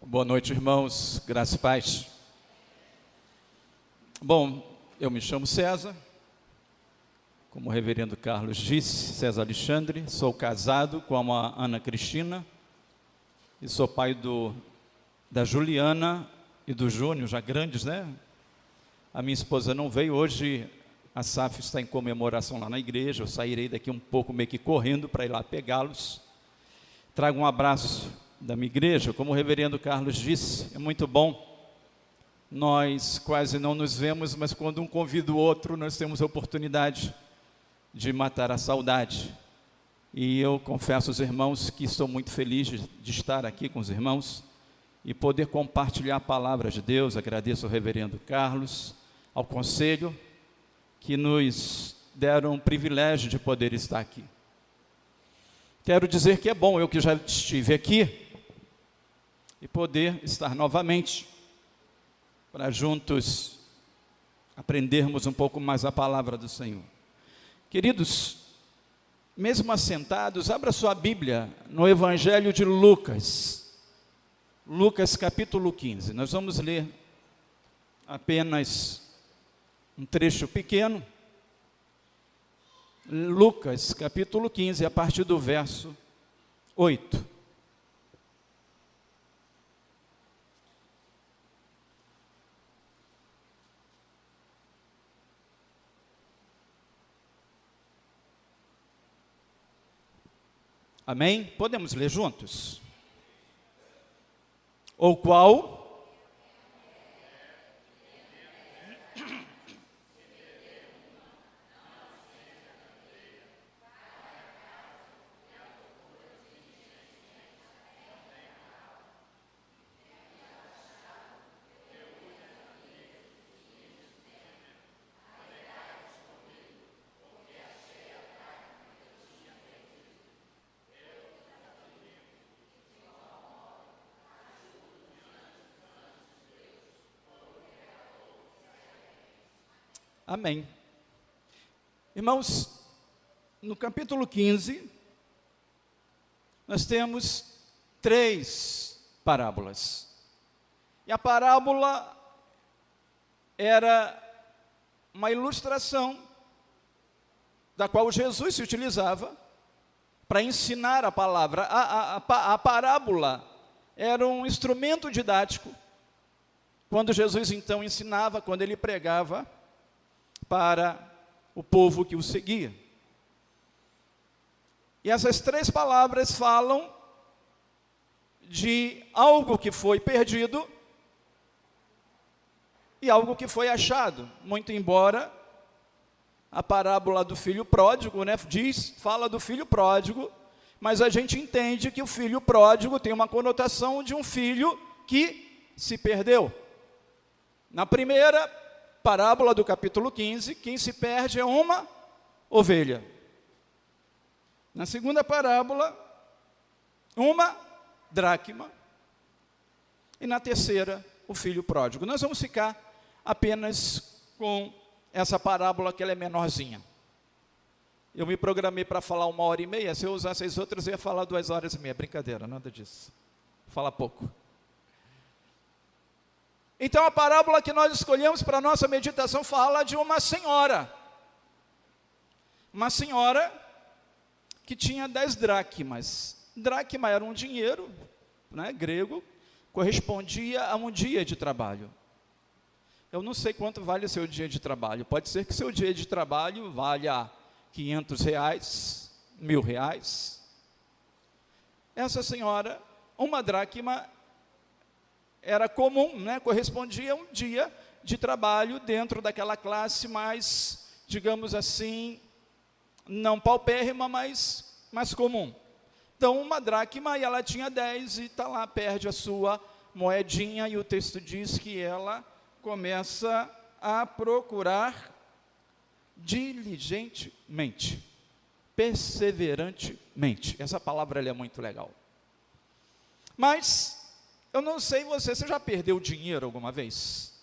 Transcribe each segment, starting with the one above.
Boa noite, irmãos, graça e paz. Bom, eu me chamo César, como o reverendo Carlos disse, César Alexandre, sou casado com a Ana Cristina e sou pai da Juliana e do Júnior, já grandes, né? A minha esposa não veio hoje, a SAF está em comemoração lá na igreja, eu sairei daqui um pouco meio que correndo para ir lá pegá-los. Trago um abraço da minha igreja, como o reverendo Carlos disse, é muito bom. Nós quase não nos vemos, mas quando um convida o outro, nós temos a oportunidade de matar a saudade. E eu confesso aos irmãos que estou muito feliz de estar aqui com os irmãos e poder compartilhar a palavra de Deus. Agradeço ao reverendo Carlos, ao conselho, que nos deram o privilégio de poder estar aqui. Quero dizer que é bom, eu que já estive aqui, e poder estar novamente, para juntos aprendermos um pouco mais a palavra do Senhor. Queridos, mesmo assentados, abra sua Bíblia no Evangelho de Lucas, Lucas capítulo 15. Nós vamos ler apenas um trecho pequeno. Lucas capítulo 15, a partir do verso 8. Amém? Podemos ler juntos? O qual Amém. Irmãos, no capítulo 15, nós temos 3 parábolas. E a parábola era uma ilustração da qual Jesus se utilizava para ensinar a palavra. A parábola era um instrumento didático, quando Jesus então ensinava, quando ele pregava para o povo que o seguia. E essas 3 palavras falam de algo que foi perdido e algo que foi achado, muito embora a parábola do filho pródigo, né, fala do filho pródigo, mas a gente entende que o filho pródigo tem uma conotação de um filho que se perdeu. Na primeira parábola do capítulo 15, quem se perde é uma ovelha. Na segunda parábola, uma dracma. E na terceira, o filho pródigo. Nós vamos ficar apenas com essa parábola, que ela é menorzinha. Eu me programei para falar 1h30, se eu usasse as outras, eu ia falar 2h30. Brincadeira, nada disso. Fala pouco. Então, a parábola que nós escolhemos para a nossa meditação fala de uma senhora. Uma senhora que tinha 10 dracmas. Dracma era um dinheiro, né, grego, correspondia a um dia de trabalho. Eu não sei quanto vale o seu dia de trabalho. Pode ser que seu dia de trabalho valha R$500, R$1.000. Essa senhora, uma dracma era comum, né? Correspondia a um dia de trabalho dentro daquela classe mais, digamos assim, não paupérrima, mas mais comum. Então, uma dracma, e ela tinha 10, e está lá, perde a sua moedinha, e o texto diz que ela começa a procurar diligentemente, perseverantemente. Essa palavra ela é muito legal. Mas eu não sei você já perdeu dinheiro alguma vez?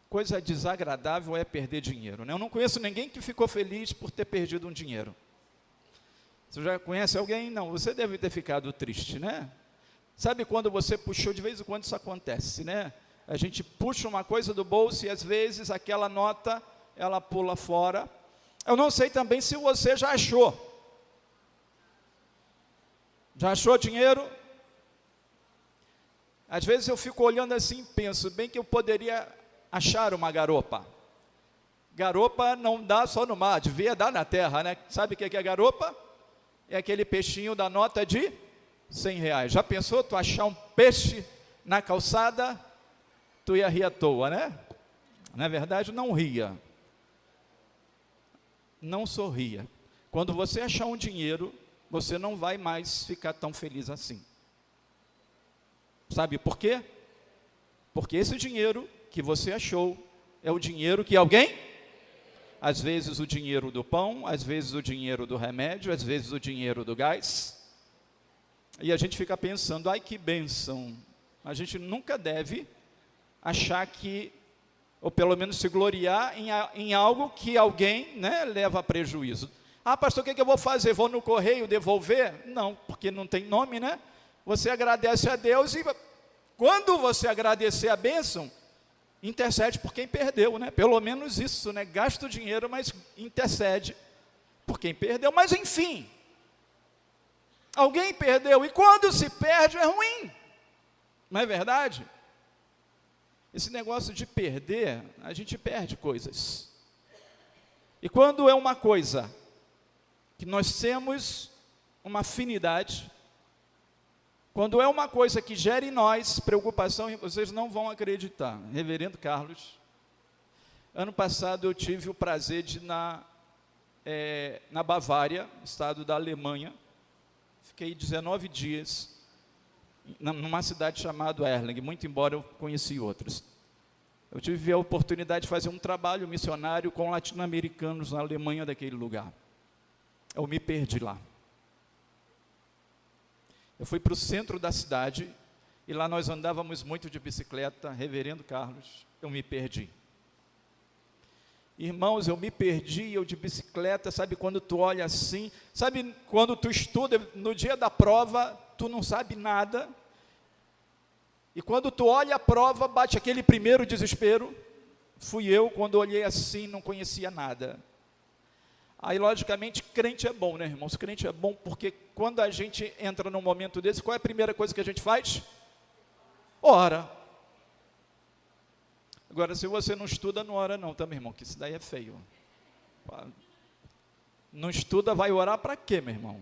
Coisa desagradável é perder dinheiro, né? Eu não conheço ninguém que ficou feliz por ter perdido um dinheiro. Você já conhece alguém? Não, você deve ter ficado triste, né? Sabe quando você puxou, de vez em quando isso acontece, né? A gente puxa uma coisa do bolso e às vezes aquela nota, ela pula fora. Eu não sei também se você já achou. Já achou dinheiro? Às vezes eu fico olhando assim e penso, bem que eu poderia achar uma garopa. Garopa não dá só no mar, devia dar na terra, né? Sabe o que é garopa? É aquele peixinho da nota de R$100. Já pensou tu achar um peixe na calçada? Tu ia rir à toa, né? Na verdade, não ria. Não sorria. Quando você achar um dinheiro, você não vai mais ficar tão feliz assim. Sabe por quê? Porque esse dinheiro que você achou é o dinheiro que alguém, às vezes o dinheiro do pão, às vezes o dinheiro do remédio, às vezes o dinheiro do gás, e a gente fica pensando, ai que bênção. A gente nunca deve achar que, ou pelo menos se gloriar em algo que alguém, né, leva a prejuízo. Ah, pastor, o que eu vou fazer? Vou no correio devolver? Não, porque não tem nome, né? Você agradece a Deus e quando você agradecer a bênção, intercede por quem perdeu, né? Pelo menos isso, né? Gasta o dinheiro, mas intercede por quem perdeu. Mas enfim, alguém perdeu e quando se perde é ruim, não é verdade? Esse negócio de perder, a gente perde coisas. E quando é uma coisa que nós temos uma afinidade, quando é uma coisa que gera em nós preocupação, vocês não vão acreditar. Reverendo Carlos, ano passado eu tive o prazer de ir na Bavária, estado da Alemanha, fiquei 19 dias, numa cidade chamada Erlangen, muito embora eu conheci outras. Eu tive a oportunidade de fazer um trabalho missionário com latino-americanos na Alemanha daquele lugar. Eu me perdi lá. Eu fui para o centro da cidade, e lá nós andávamos muito de bicicleta, Reverendo Carlos, eu me perdi. Irmãos, eu me perdi, eu de bicicleta, sabe quando tu olha assim, sabe quando tu estuda, no dia da prova, tu não sabe nada, e quando tu olha a prova, bate aquele primeiro desespero. Fui eu, quando olhei assim, não conhecia nada. Aí, logicamente, crente é bom, né, irmãos? Crente é bom porque quando a gente entra num momento desse, qual é a primeira coisa que a gente faz? Ora. Agora, se você não estuda, não ora não, tá, meu irmão? Que isso daí é feio. Não estuda, vai orar para quê, meu irmão?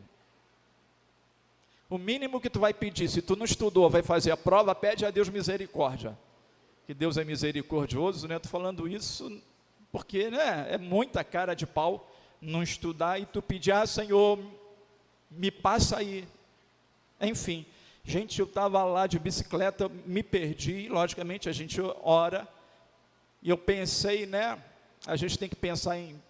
O mínimo que tu vai pedir, se tu não estudou, vai fazer a prova, pede a Deus misericórdia. Que Deus é misericordioso, né? Estou falando isso porque, né, é muita cara de pau não estudar e tu pedir, Senhor, me passa aí. Enfim, gente, eu estava lá de bicicleta, me perdi, logicamente a gente ora, e eu pensei, né, a gente tem que pensar em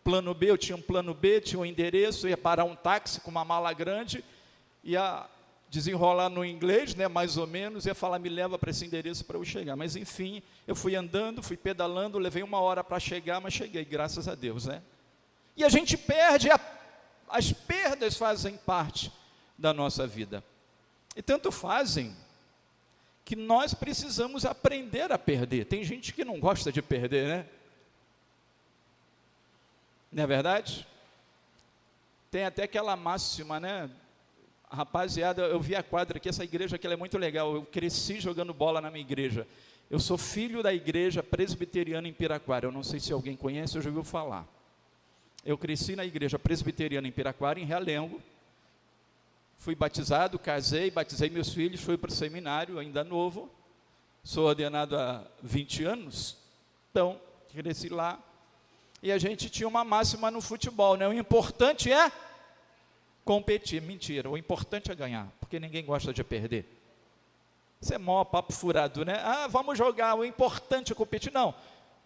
plano B, eu tinha um plano B, tinha um endereço, ia parar um táxi com uma mala grande, ia desenrolar no inglês, né, mais ou menos, ia falar, me leva para esse endereço para eu chegar, mas enfim, eu fui andando, fui pedalando, levei 1 hora para chegar, mas cheguei, graças a Deus, né? E a gente perde, as perdas fazem parte da nossa vida, e tanto fazem, que nós precisamos aprender a perder. Tem gente que não gosta de perder, né? Não é verdade? Tem até aquela máxima, né? Rapaziada, eu vi a quadra aqui, essa igreja aqui ela é muito legal, eu cresci jogando bola na minha igreja. Eu sou filho da igreja presbiteriana em Piraquara, eu não sei se alguém conhece ou já ouviu falar. Eu cresci na igreja presbiteriana em Piraquara, em Realengo, fui batizado, casei, batizei meus filhos, fui para o seminário, ainda novo, sou ordenado há 20 anos, então, cresci lá, e a gente tinha uma máxima no futebol, né? O importante é competir. Mentira, o importante é ganhar, porque ninguém gosta de perder. Isso é maior papo furado, né? Vamos jogar, o importante é competir. Não,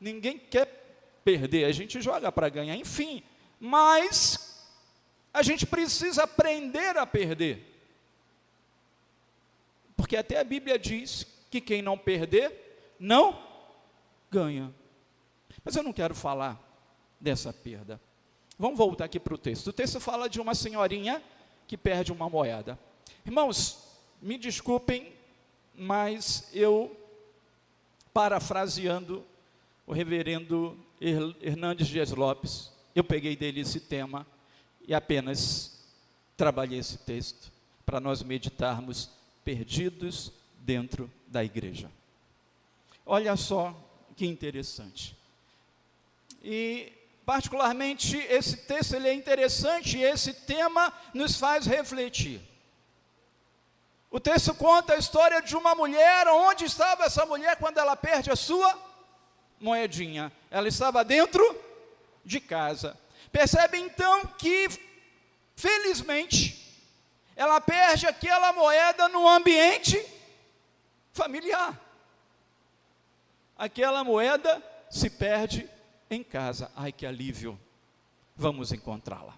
ninguém quer perder, a gente joga para ganhar, enfim, mas a gente precisa aprender a perder, porque até a Bíblia diz que quem não perder, não ganha. Mas eu não quero falar dessa perda. Vamos voltar aqui para o texto. O texto fala de uma senhorinha que perde uma moeda. Irmãos, Me desculpem, mas eu, parafraseando o reverendo Hernandes Dias Lopes, eu peguei dele esse tema e apenas trabalhei esse texto para nós meditarmos perdidos dentro da igreja. Olha só que interessante. E particularmente esse texto ele é interessante e esse tema nos faz refletir. O texto conta a história de uma mulher. Onde estava essa mulher quando ela perde a sua moedinha? Ela estava dentro de casa. Percebe então que, felizmente, ela perde aquela moeda no ambiente familiar. Aquela moeda se perde em casa. Ai, que alívio! Vamos encontrá-la.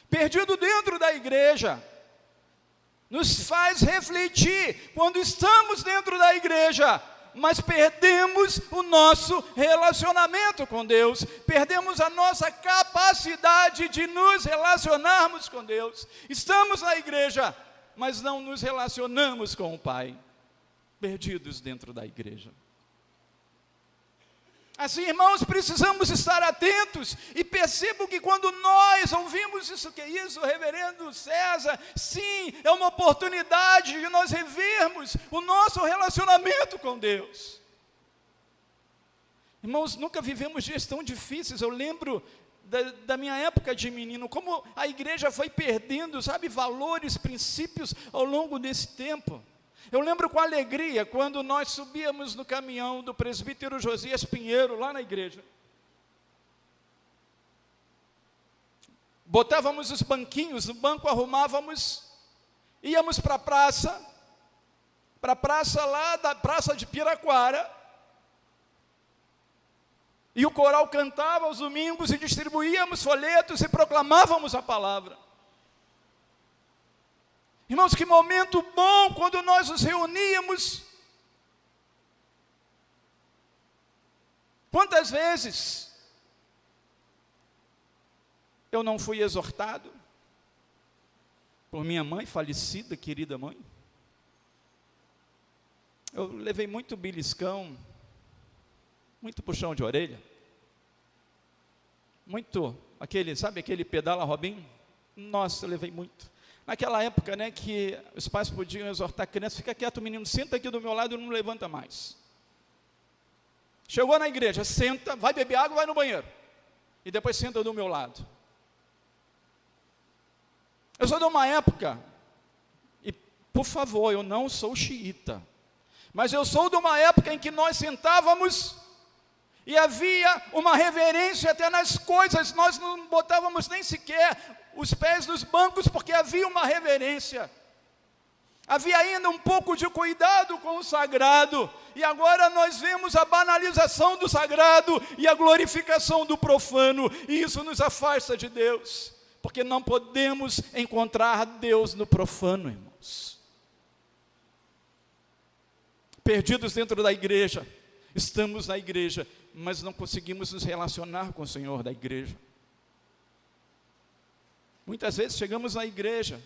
Perdido dentro da igreja, nos faz refletir quando estamos dentro da igreja, mas perdemos o nosso relacionamento com Deus, perdemos a nossa capacidade de nos relacionarmos com Deus. Estamos na igreja, mas não nos relacionamos com o Pai, perdidos dentro da igreja. Assim, irmãos, precisamos estar atentos e percebo que quando nós ouvimos isso, que é isso, reverendo César, sim, é uma oportunidade de nós revermos o nosso relacionamento com Deus. Irmãos, nunca vivemos dias tão difíceis. Eu lembro da minha época de menino, como a igreja foi perdendo, sabe, valores, princípios ao longo desse tempo. Eu lembro com alegria quando nós subíamos no caminhão do presbítero Josias Pinheiro, lá na igreja. Botávamos os banquinhos no banco, arrumávamos, íamos para a praça lá da Praça de Piraquara, e o coral cantava aos domingos e distribuíamos folhetos e proclamávamos a palavra. Irmãos, que momento bom quando nós nos reuníamos. Quantas vezes eu não fui exortado por minha mãe, falecida, querida mãe? Eu levei muito beliscão, muito puxão de orelha, muito, sabe aquele pedala Robinho? Nossa, eu levei muito. Naquela época, né, que os pais podiam exortar a criança, fica quieto, menino, senta aqui do meu lado e não levanta mais. Chegou na igreja, senta, vai beber água, vai no banheiro. E depois senta do meu lado. Eu sou de uma época, e por favor, eu não sou xiita, mas eu sou de uma época em que nós sentávamos e havia uma reverência até nas coisas, nós não botávamos nem sequer os pés nos bancos, porque havia uma reverência. Havia ainda um pouco de cuidado com o sagrado, e agora nós vemos a banalização do sagrado e a glorificação do profano, e isso nos afasta de Deus, porque não podemos encontrar Deus no profano, irmãos. Perdidos dentro da igreja, estamos na igreja, mas não conseguimos nos relacionar com o Senhor da igreja. Muitas vezes chegamos na igreja,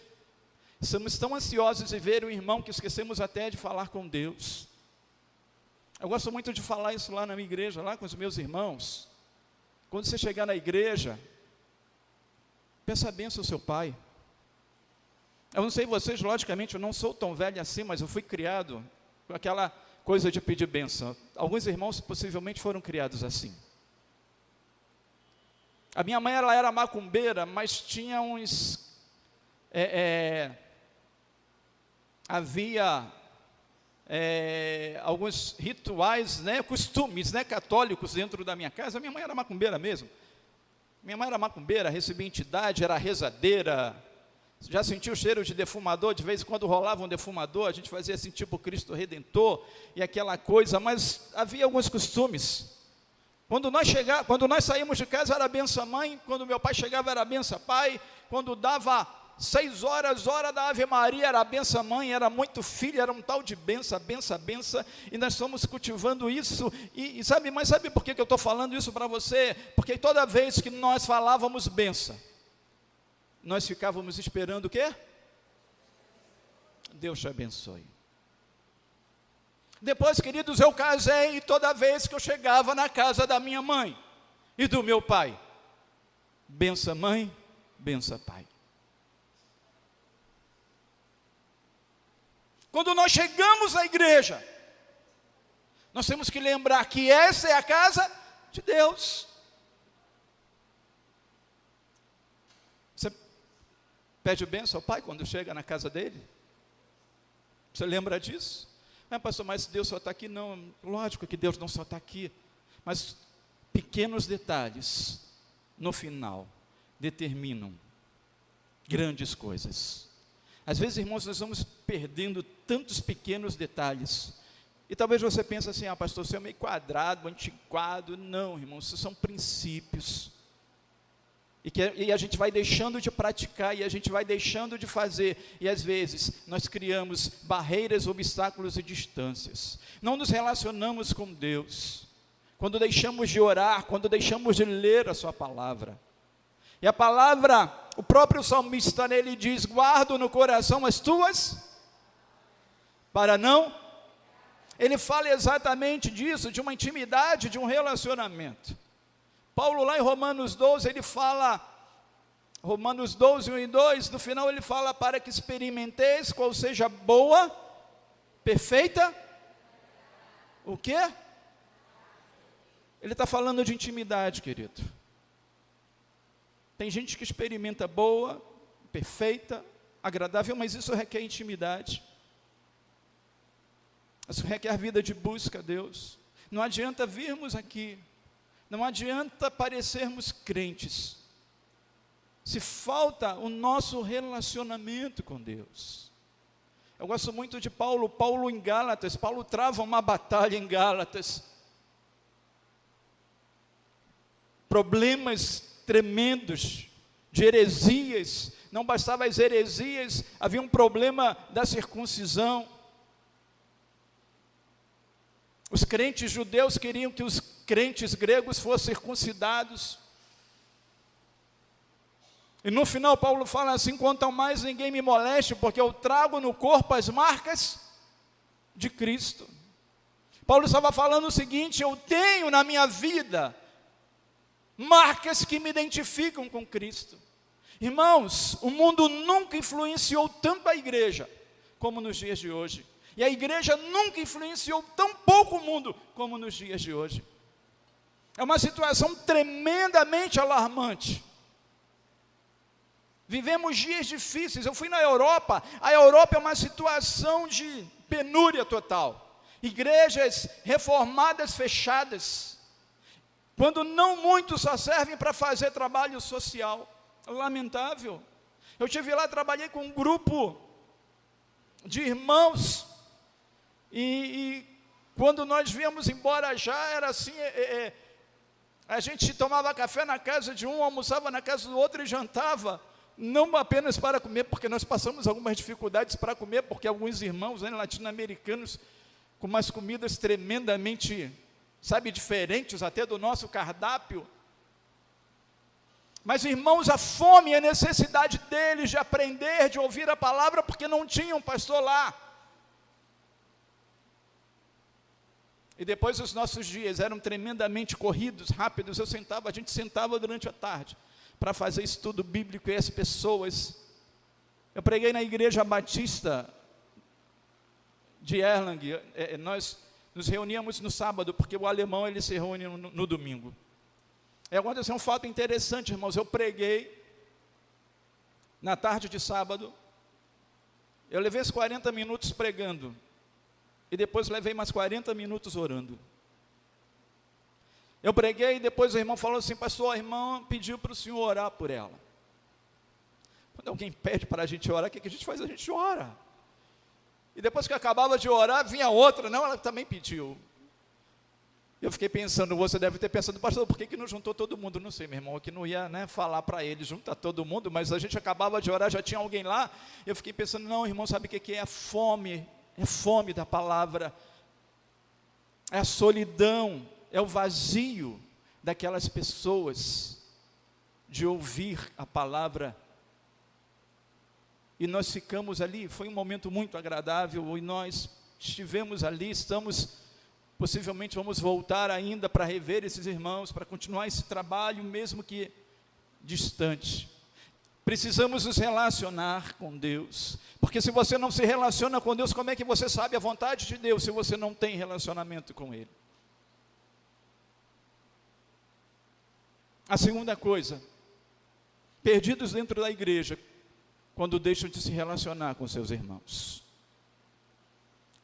estamos tão ansiosos de ver o irmão que esquecemos até de falar com Deus. Eu gosto muito de falar isso lá na minha igreja, lá com os meus irmãos. Quando você chegar na igreja, peça a bênção ao seu pai. Eu não sei vocês, logicamente, eu não sou tão velho assim, mas eu fui criado com aquela coisa de pedir bênção. Alguns irmãos possivelmente foram criados assim. A minha mãe, ela era macumbeira, mas tinha havia alguns rituais, né, costumes, né, católicos dentro da minha casa. Minha mãe era macumbeira mesmo. Minha mãe era macumbeira, recebia entidade, era rezadeira. Já sentiu o cheiro de defumador? De vez em quando rolava um defumador, a gente fazia assim, tipo Cristo Redentor, e aquela coisa, mas havia alguns costumes. Quando nós saímos de casa era benção mãe, quando meu pai chegava era benção pai, quando dava 6 horas, hora da Ave Maria, era benção mãe, era muito filho, era um tal de benção, e nós estamos cultivando isso, mas sabe por que eu estou falando isso para você? Porque toda vez que nós falávamos benção, nós ficávamos esperando o quê? Deus te abençoe. Depois, queridos, eu casei e toda vez que eu chegava na casa da minha mãe e do meu pai, bença mãe, bença pai. Quando nós chegamos à igreja, nós temos que lembrar que essa é a casa de Deus. Você pede bênção ao pai quando chega na casa dele? Você lembra disso? Não, pastor, mas Deus só está aqui? Não, lógico que Deus não só está aqui, mas pequenos detalhes, no final, determinam grandes coisas. Às vezes, irmãos, nós vamos perdendo tantos pequenos detalhes, e talvez você pense assim, pastor, você é meio quadrado, antiquado. Não, irmãos, isso são princípios, e a gente vai deixando de praticar, e a gente vai deixando de fazer, e às vezes nós criamos barreiras, obstáculos e distâncias, não nos relacionamos com Deus, quando deixamos de orar, quando deixamos de ler a sua palavra. E a palavra, o próprio salmista, ele diz, guardo no coração as tuas, para não, ele fala exatamente disso, de uma intimidade, de um relacionamento. Paulo lá em Romanos 12, ele fala, Romanos 12, 1 e 2, no final ele fala, para que experimenteis qual seja boa, perfeita, o quê? Ele está falando de intimidade, querido. Tem gente que experimenta boa, perfeita, agradável, mas isso requer intimidade. Isso requer vida de busca a Deus. Não adianta virmos aqui, não adianta parecermos crentes, se falta o nosso relacionamento com Deus. Eu gosto muito de Paulo em Gálatas, Paulo trava uma batalha em Gálatas. Problemas tremendos, de heresias, não bastava as heresias, havia um problema da circuncisão. Os crentes judeus queriam que os crentes gregos fossem circuncidados. E no final Paulo fala assim, quanto ao mais ninguém me moleste, porque eu trago no corpo as marcas de Cristo. Paulo estava falando o seguinte, eu tenho na minha vida marcas que me identificam com Cristo. Irmãos, o mundo nunca influenciou tanto a igreja como nos dias de hoje. E a igreja nunca influenciou tão pouco o mundo como nos dias de hoje. É uma situação tremendamente alarmante. Vivemos dias difíceis. Eu fui na Europa. A Europa é uma situação de penúria total. Igrejas reformadas fechadas. Quando não muitos só servem para fazer trabalho social. Lamentável. Eu estive lá, trabalhei com um grupo de irmãos. E quando nós viemos embora já era assim, a gente tomava café na casa de um, almoçava na casa do outro e jantava, não apenas para comer, porque nós passamos algumas dificuldades para comer, porque alguns irmãos latino-americanos com umas comidas tremendamente, diferentes até do nosso cardápio. Mas irmãos, a fome e a necessidade deles de aprender, de ouvir a palavra, porque não tinham pastor lá. E depois os nossos dias eram tremendamente corridos, rápidos. A gente sentava durante a tarde para fazer estudo bíblico, e as pessoas. Eu preguei na igreja batista de Erlangen. Nós nos reuníamos no sábado, porque o alemão ele se reúne no domingo. E aconteceu um fato interessante, irmãos. Eu preguei na tarde de sábado. Eu levei os 40 minutos pregando. E depois levei mais 40 minutos orando. Eu preguei e depois o irmão falou assim, pastor, a irmã pediu para o senhor orar por ela. Quando alguém pede para a gente orar, o que a gente faz? A gente ora. E depois que acabava de orar, vinha outra, não, ela também pediu. Eu fiquei pensando, você deve ter pensado, pastor, por que não juntou todo mundo? Não sei, meu irmão, que não ia falar para ele, juntar todo mundo, mas a gente acabava de orar, já tinha alguém lá. Eu fiquei pensando, não, irmão, sabe o que é fome? É fome da palavra, é a solidão, é o vazio daquelas pessoas de ouvir a palavra e nós ficamos ali, foi um momento muito agradável, e nós estivemos ali, possivelmente vamos voltar ainda para rever esses irmãos, para continuar esse trabalho, mesmo que distante. Precisamos nos relacionar com Deus, porque se você não se relaciona com Deus, como é que você sabe a vontade de Deus, se você não tem relacionamento com Ele? A segunda coisa, perdidos dentro da igreja, quando deixam de se relacionar com seus irmãos.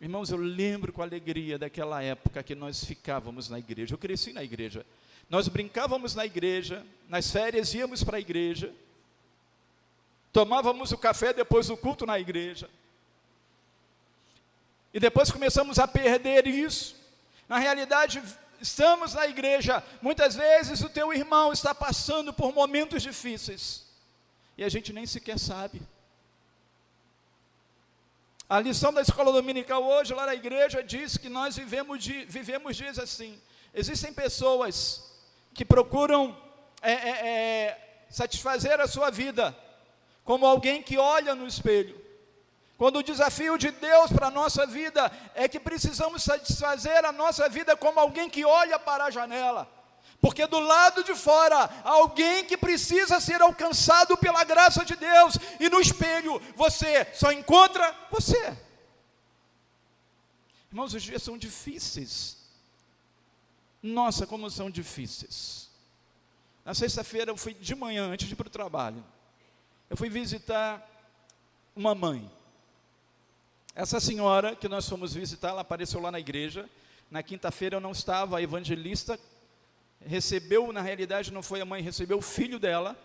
Irmãos, eu lembro com alegria daquela época que nós ficávamos na igreja. Eu cresci na igreja. Nós brincávamos na igreja, nas férias íamos para a igreja, tomávamos o café depois do culto na igreja. E depois começamos a perder isso. Na realidade, estamos na igreja, muitas vezes o teu irmão está passando por momentos difíceis, e a gente nem sequer sabe. A lição da escola dominical hoje, lá na igreja, diz que nós vivemos dias assim. Existem pessoas que procuram satisfazer a sua vida, como alguém que olha no espelho, quando o desafio de Deus para a nossa vida é que precisamos satisfazer a nossa vida como alguém que olha para a janela, porque do lado de fora, há alguém que precisa ser alcançado pela graça de Deus, e no espelho você só encontra você. Irmãos, os dias são difíceis. Nossa, como são difíceis. Na sexta-feira eu fui de manhã, antes de ir para o trabalho, eu fui visitar uma mãe. Essa senhora que nós fomos visitar, ela apareceu lá na igreja. Na quinta-feira eu não estava, a evangelista recebeu, na realidade não foi a mãe, recebeu o filho dela.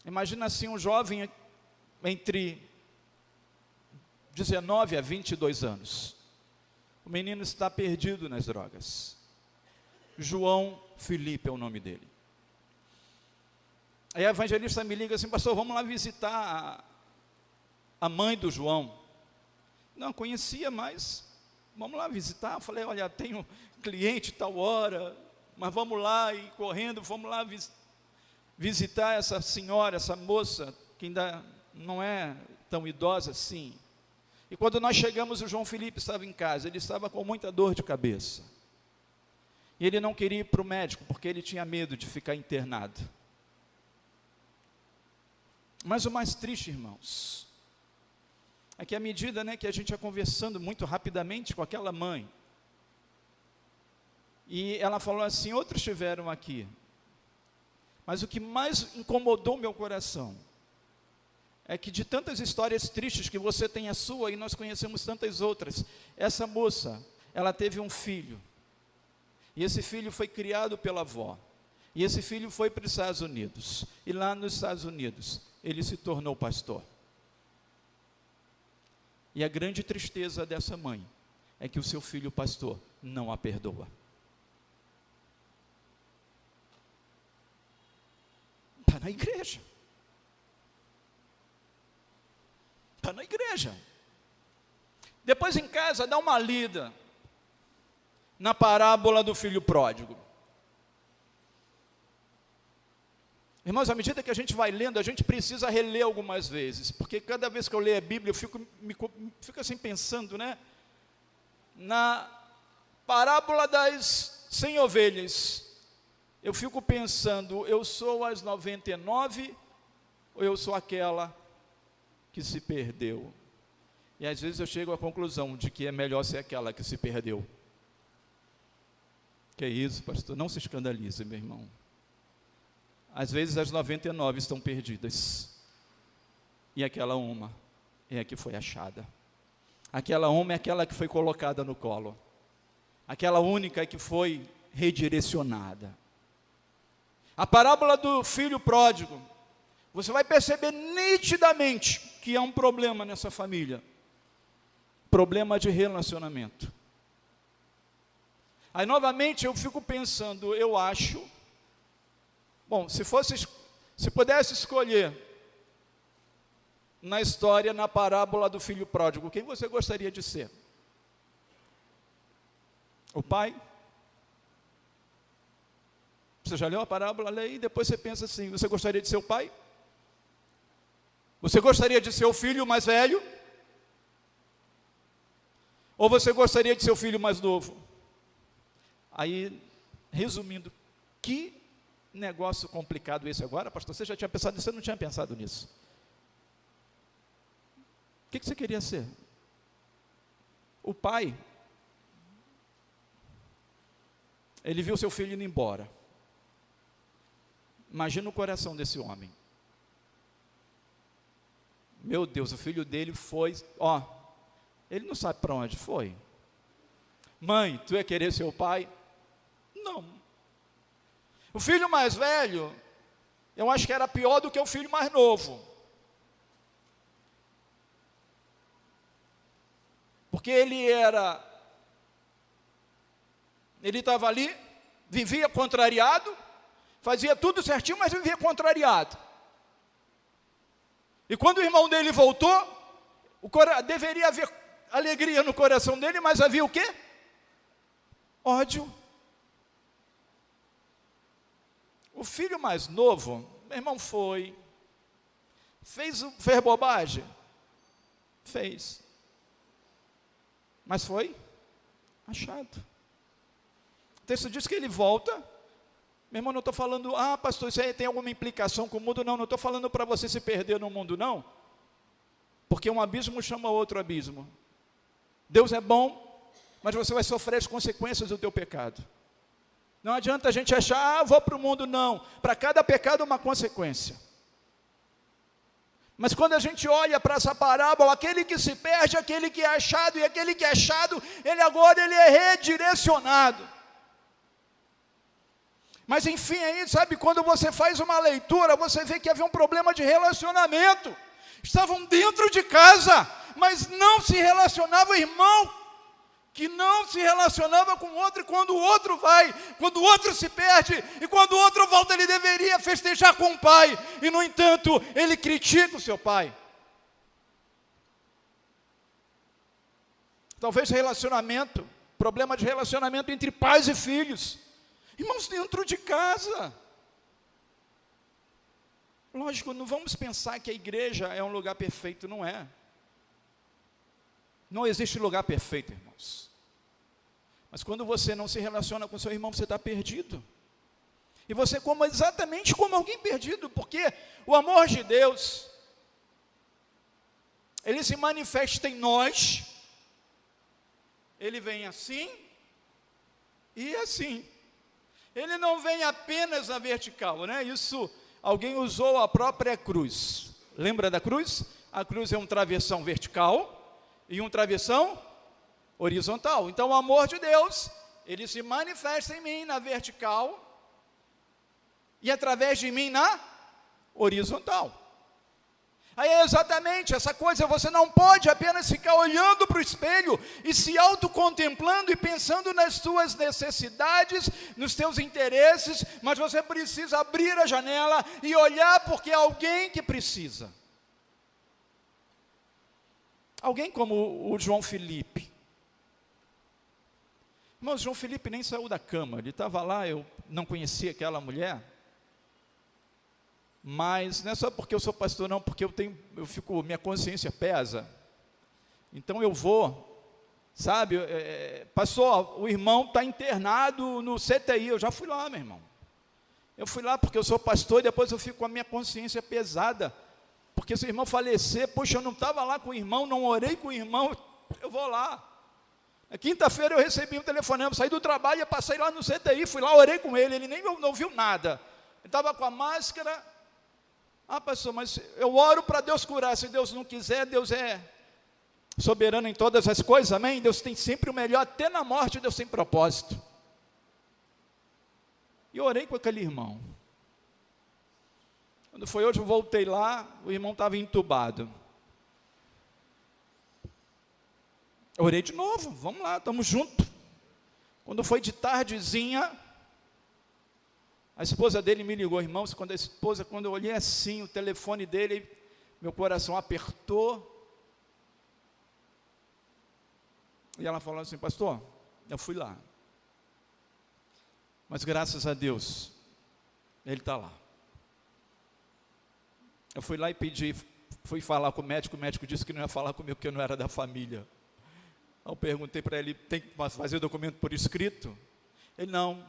Imagina assim, um jovem entre 19 a 22 anos. O menino está perdido nas drogas. João Felipe é o nome dele. Aí a evangelista me liga assim: pastor, vamos lá visitar a mãe do João. Não conhecia, mas vamos lá visitar. Eu falei: olha, tenho cliente tal hora, mas vamos lá, e correndo, vamos lá visitar essa senhora, essa moça, que ainda não é tão idosa assim. E quando nós chegamos, o João Felipe estava em casa, ele estava com muita dor de cabeça. E ele não queria ir para o médico, porque ele tinha medo de ficar internado. Mas o mais triste, irmãos, é que à medida, que a gente ia conversando muito rapidamente com aquela mãe, e ela falou assim: outros estiveram aqui, mas o que mais incomodou meu coração é que de tantas histórias tristes que você tem a sua, e nós conhecemos tantas outras, essa moça, ela teve um filho, e esse filho foi criado pela avó, e esse filho foi para os Estados Unidos, e lá nos Estados Unidos, ele se tornou pastor. E a grande tristeza dessa mãe é que o seu filho pastor não a perdoa. Está na igreja. Está na igreja. Depois em casa, dá uma lida na parábola do filho pródigo. Irmãos, à medida que a gente vai lendo, a gente precisa reler algumas vezes, porque cada vez que eu leio a Bíblia, eu fico assim pensando, na parábola das 100 ovelhas, eu fico pensando: eu sou as 99 ou eu sou aquela que se perdeu? E às vezes eu chego à conclusão de que é melhor ser aquela que se perdeu. Que é isso, pastor? Não se escandalize, meu irmão. Às vezes as 99 estão perdidas, e aquela uma é a que foi achada. Aquela uma é aquela que foi colocada no colo. Aquela única é que foi redirecionada. A parábola do filho pródigo, você vai perceber nitidamente que há um problema nessa família. Problema de relacionamento. Aí novamente eu fico pensando, eu acho, bom, se pudesse escolher na história, na parábola do filho pródigo, quem você gostaria de ser? O pai? Você já leu a parábola? Lê, e depois você pensa assim: você gostaria de ser o pai? Você gostaria de ser o filho mais velho? Ou você gostaria de ser o filho mais novo? Aí, resumindo, que negócio complicado esse agora, pastor? Você já tinha pensado nisso? Você não tinha pensado nisso? O que você queria ser? O pai, ele viu seu filho indo embora. Imagina o coração desse homem. Meu Deus, o filho dele foi, ele não sabe para onde foi. Mãe, tu ia querer ser o pai? Não. O filho mais velho, eu acho que era pior do que o filho mais novo. Porque ele estava ali, vivia contrariado, fazia tudo certinho, mas vivia contrariado. E quando o irmão dele voltou, deveria haver alegria no coração dele, mas havia o quê? Ódio. O filho mais novo, meu irmão, fez bobagem? Fez. Mas foi achado. O texto diz que ele volta. Meu irmão, não estou falando, pastor, isso aí tem alguma implicação com o mundo? Não estou falando para você se perder no mundo, não. Porque um abismo chama outro abismo. Deus é bom, mas você vai sofrer as consequências do teu pecado. Não adianta a gente achar, vou para o mundo, não. Para cada pecado uma consequência. Mas quando a gente olha para essa parábola, aquele que se perde, aquele que é achado, e aquele que é achado, ele é redirecionado. Mas enfim, aí, sabe, quando você faz uma leitura, você vê que havia um problema de relacionamento. Estavam dentro de casa, mas não se relacionava, irmão, que não se relacionava com o outro, e quando o outro vai, quando o outro se perde, e quando o outro volta, ele deveria festejar com o pai, e no entanto, ele critica o seu pai. Talvez problema de relacionamento entre pais e filhos, irmãos, dentro de casa. Lógico, não vamos pensar que a igreja é um lugar perfeito, não é. Não existe lugar perfeito, irmãos. Mas quando você não se relaciona com seu irmão, você está perdido. E você exatamente como alguém perdido, porque o amor de Deus, ele se manifesta em nós, ele vem assim e assim. Ele não vem apenas na vertical, né? Isso, alguém usou a própria cruz. Lembra da cruz? A cruz é um travessão vertical e um travessão horizontal. Então o amor de Deus, ele se manifesta em mim na vertical e através de mim na horizontal. Aí é exatamente essa coisa, você não pode apenas ficar olhando para o espelho e se autocontemplando e pensando nas suas necessidades, nos teus interesses, mas você precisa abrir a janela e olhar porque é alguém que precisa. Alguém como o João Felipe. Irmãos, João Felipe nem saiu da cama, ele estava lá, eu não conhecia aquela mulher, mas não é só porque eu sou pastor, não, porque minha consciência pesa, então eu vou, sabe, pastor, o irmão está internado no CTI, eu já fui lá, meu irmão, eu fui lá porque eu sou pastor e depois eu fico com a minha consciência pesada, porque se o irmão falecer, poxa, eu não estava lá com o irmão, não orei com o irmão, eu vou lá. Na quinta-feira eu recebi um telefonema, saí do trabalho e passei lá no CTI, fui lá, orei com ele nem não ouviu nada, ele estava com a máscara. Pastor, mas eu oro para Deus curar, se Deus não quiser, Deus é soberano em todas as coisas, amém? Deus tem sempre o melhor, até na morte Deus tem propósito. E eu orei com aquele irmão. Quando foi hoje, eu voltei lá, o irmão estava entubado. Eu orei de novo, vamos lá, estamos juntos. Quando foi de tardezinha, a esposa dele me ligou, irmãos, quando eu olhei assim, o telefone dele, meu coração apertou. E ela falou assim, pastor, eu fui lá. Mas graças a Deus, ele está lá. Eu fui lá e pedi fui falar com o médico disse que não ia falar comigo porque eu não era da família. Eu perguntei para ele, tem que fazer documento por escrito? Ele, não,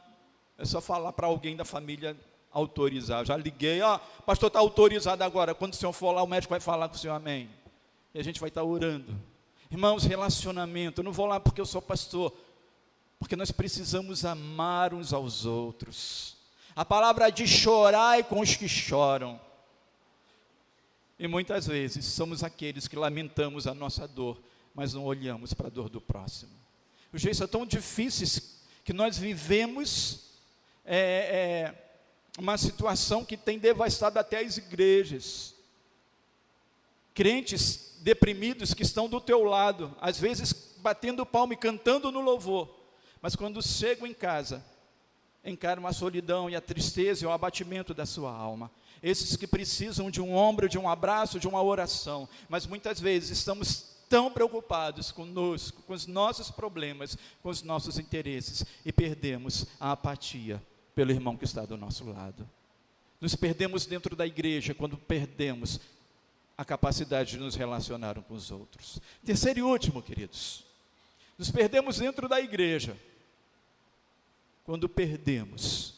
é só falar para alguém da família autorizar. Já liguei, pastor, está autorizado agora, quando o senhor for lá, o médico vai falar com o senhor, amém. E a gente vai estar orando. Irmãos, relacionamento, eu não vou lá porque eu sou pastor, porque nós precisamos amar uns aos outros. A palavra diz, chorai com os que choram. E muitas vezes somos aqueles que lamentamos a nossa dor, mas não olhamos para a dor do próximo. Os dias são tão difíceis que nós vivemos uma situação que tem devastado até as igrejas. Crentes deprimidos que estão do teu lado, às vezes batendo palma e cantando no louvor, mas quando chegam em casa, encaram a solidão e a tristeza e o abatimento da sua alma. Esses que precisam de um ombro, de um abraço, de uma oração, mas muitas vezes estamos tão preocupados conosco, com os nossos problemas, com os nossos interesses, e perdemos a apatia pelo irmão que está do nosso lado. Nos perdemos dentro da igreja quando perdemos a capacidade de nos relacionar uns com os outros. Terceiro e último, queridos, nos perdemos dentro da igreja quando perdemos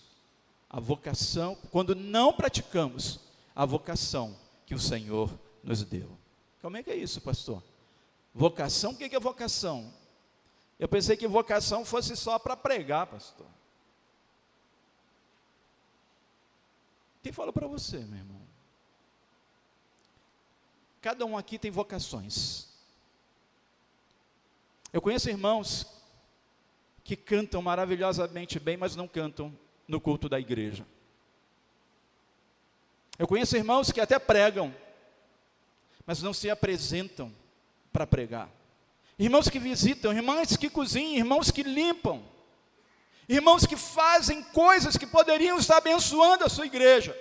a vocação, quando não praticamos a vocação que o Senhor nos deu. Como é que é isso, pastor? Vocação, o que é vocação? Eu pensei que vocação fosse só para pregar, pastor. Quem falou para você, meu irmão? Cada um aqui tem vocações. Eu conheço irmãos que cantam maravilhosamente bem, mas não cantam no culto da igreja. Eu conheço irmãos que até pregam, mas não se apresentam para pregar. Irmãos que visitam, irmãs que cozinham, irmãos que limpam, irmãos que fazem coisas que poderiam estar abençoando a sua igreja,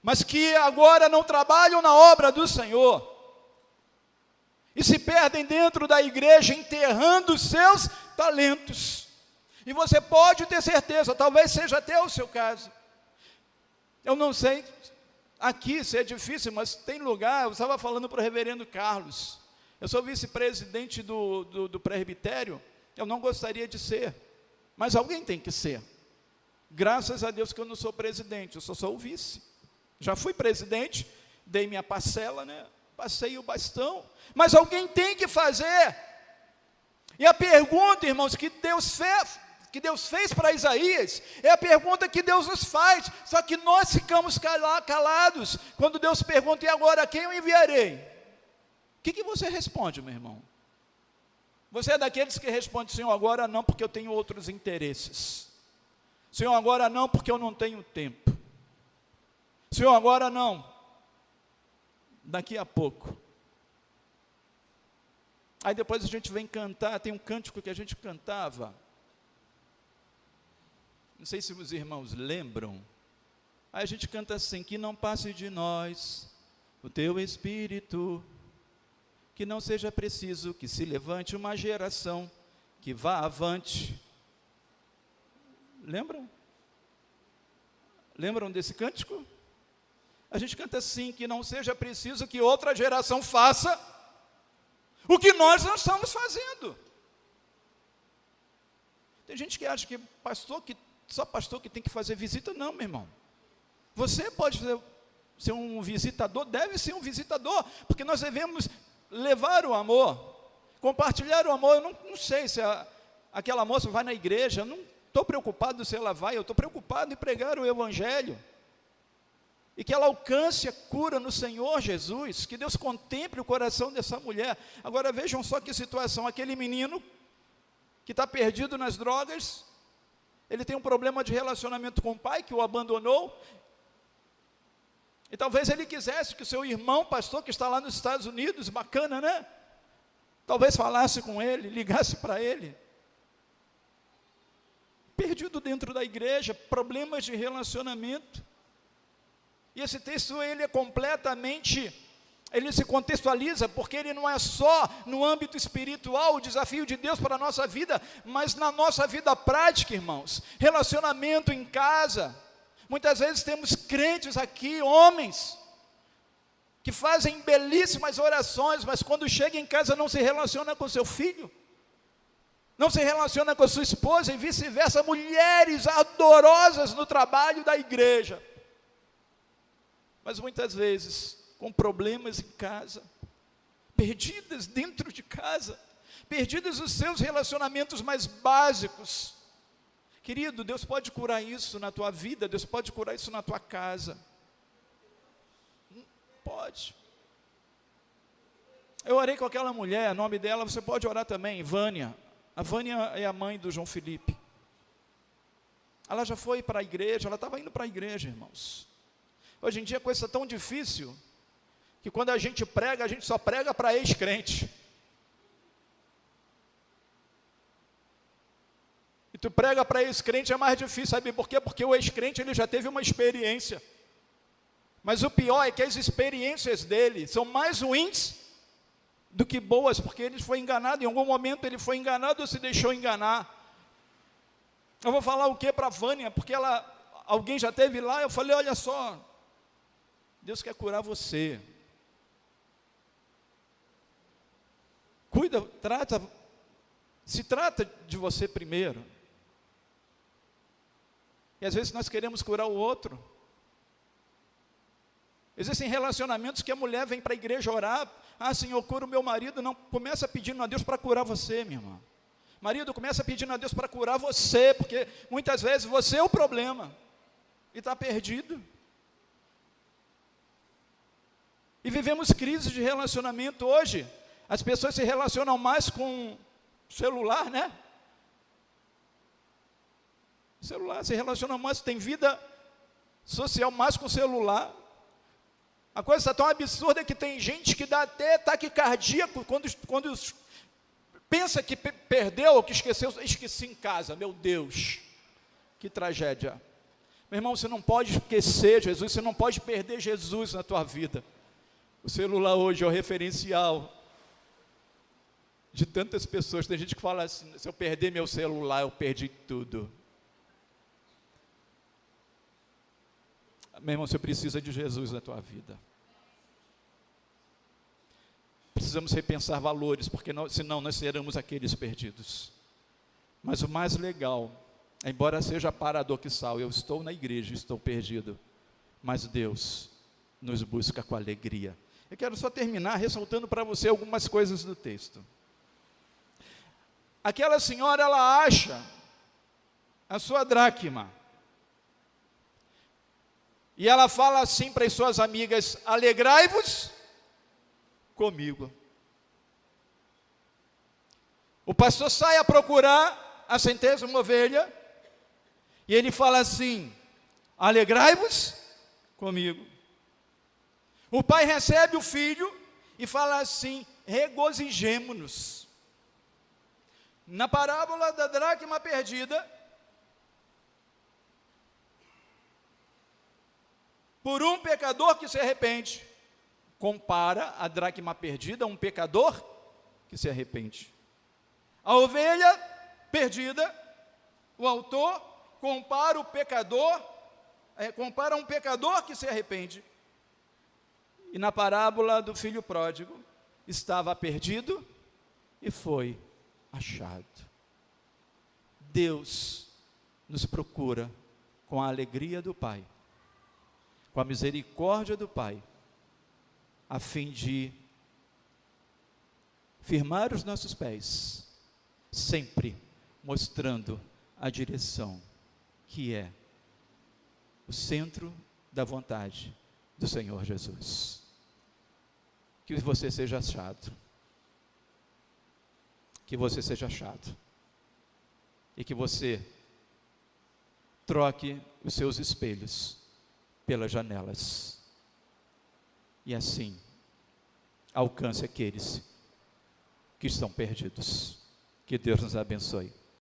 mas que agora não trabalham na obra do Senhor, e se perdem dentro da igreja, enterrando os seus talentos. E você pode ter certeza, talvez seja até o seu caso. Eu não sei, aqui se é difícil, mas tem lugar, eu estava falando para o reverendo Carlos, eu sou vice-presidente do presbitério, eu não gostaria de ser, mas alguém tem que ser. Graças a Deus que eu não sou presidente, eu só sou o vice. Já fui presidente, dei minha parcela, né? Passei o bastão, mas alguém tem que fazer. E a pergunta, irmãos, que Deus fez para Isaías, é a pergunta que Deus nos faz, só que nós ficamos calados, quando Deus pergunta, e agora quem eu enviarei? O que você responde, meu irmão? Você é daqueles que responde, Senhor, agora não, porque eu tenho outros interesses. Senhor, agora não, porque eu não tenho tempo. Senhor, agora não, daqui a pouco. Aí depois a gente vem cantar, tem um cântico que a gente cantava, não sei se os irmãos lembram, aí a gente canta assim, que não passe de nós o teu Espírito, que não seja preciso que se levante uma geração que vá avante. Lembram? Lembram desse cântico? A gente canta assim, que não seja preciso que outra geração faça o que nós não estamos fazendo. Tem gente que acha que só pastor que tem que fazer visita. Não, meu irmão. Você pode ser um visitador, deve ser um visitador, porque nós devemos levar o amor, compartilhar o amor. Eu não sei se aquela moça vai na igreja, eu não estou preocupado se ela vai, eu estou preocupado em pregar o evangelho, e que ela alcance a cura no Senhor Jesus, que Deus contemple o coração dessa mulher. Agora vejam só que situação, aquele menino que está perdido nas drogas, ele tem um problema de relacionamento com o pai, que o abandonou, e talvez ele quisesse que o seu irmão pastor, que está lá nos Estados Unidos, bacana, né? Talvez falasse com ele, ligasse para ele. Perdido dentro da igreja, problemas de relacionamento. E esse texto, ele se contextualiza, porque ele não é só no âmbito espiritual, o desafio de Deus para a nossa vida, mas na nossa vida prática, irmãos, relacionamento em casa. Muitas vezes temos crentes aqui, homens, que fazem belíssimas orações, mas quando chega em casa não se relaciona com seu filho, não se relaciona com a sua esposa e vice-versa. Mulheres ardorosas no trabalho da igreja, mas muitas vezes com problemas em casa, perdidas dentro de casa, perdidas nos seus relacionamentos mais básicos. Querido, Deus pode curar isso na tua vida, Deus pode curar isso na tua casa. Pode. Eu orei com aquela mulher, o nome dela, você pode orar também, Vânia. A Vânia é a mãe do João Felipe. Ela já foi para a igreja, ela estava indo para a igreja, irmãos. Hoje em dia a coisa é tão difícil, que quando a gente só prega para ex-crente. E tu prega para ex-crente é mais difícil, sabe por quê? Porque o ex-crente ele já teve uma experiência. Mas o pior é que as experiências dele são mais ruins do que boas, porque ele foi enganado, em algum momento ele foi enganado ou se deixou enganar. Eu vou falar o que para a Vânia, porque alguém já esteve lá, eu falei, olha só, Deus quer curar você. Cuida, se trata de você primeiro. E às vezes nós queremos curar o outro. Existem relacionamentos que a mulher vem para a igreja orar, Senhor, cura o meu marido. Não, começa pedindo a Deus para curar você, minha irmã. Marido, começa pedindo a Deus para curar você, porque muitas vezes você é o problema, e está perdido. E vivemos crises de relacionamento hoje, as pessoas se relacionam mais com celular, né? Celular, se relacionam mais, tem vida social mais com celular. A coisa está tão absurda que tem gente que dá até ataque cardíaco quando pensa que perdeu ou que esqueceu, esqueci em casa, meu Deus, que tragédia. Meu irmão, você não pode esquecer Jesus, você não pode perder Jesus na tua vida. O celular hoje é o referencial de tantas pessoas. Tem gente que fala assim, se eu perder meu celular, eu perdi tudo. Meu irmão, você precisa de Jesus na tua vida. Precisamos repensar valores, porque senão nós seremos aqueles perdidos. Mas o mais legal, embora seja paradoxal, eu estou na igreja, estou perdido, mas Deus nos busca com alegria. Eu quero só terminar ressaltando para você algumas coisas do texto. Aquela senhora, ela acha a sua dracma. E ela fala assim para as suas amigas, alegrai-vos comigo. O pastor sai a procurar a 100ª ovelha, e ele fala assim, alegrai-vos comigo. O pai recebe o filho e fala assim, regozijemo-nos. Na parábola da dracma perdida, por um pecador que se arrepende, compara a dracma perdida a um pecador que se arrepende. A ovelha perdida, o autor compara o pecador, compara um pecador que se arrepende. E na parábola do filho pródigo, estava perdido e foi achado. Deus nos procura com a alegria do Pai, com a misericórdia do Pai, a fim de firmar os nossos pés, sempre mostrando a direção, que é o centro da vontade do Senhor Jesus. Que você seja achado, que você seja achado, e que você troque os seus espelhos pelas janelas, e assim alcance aqueles que estão perdidos. Que Deus nos abençoe.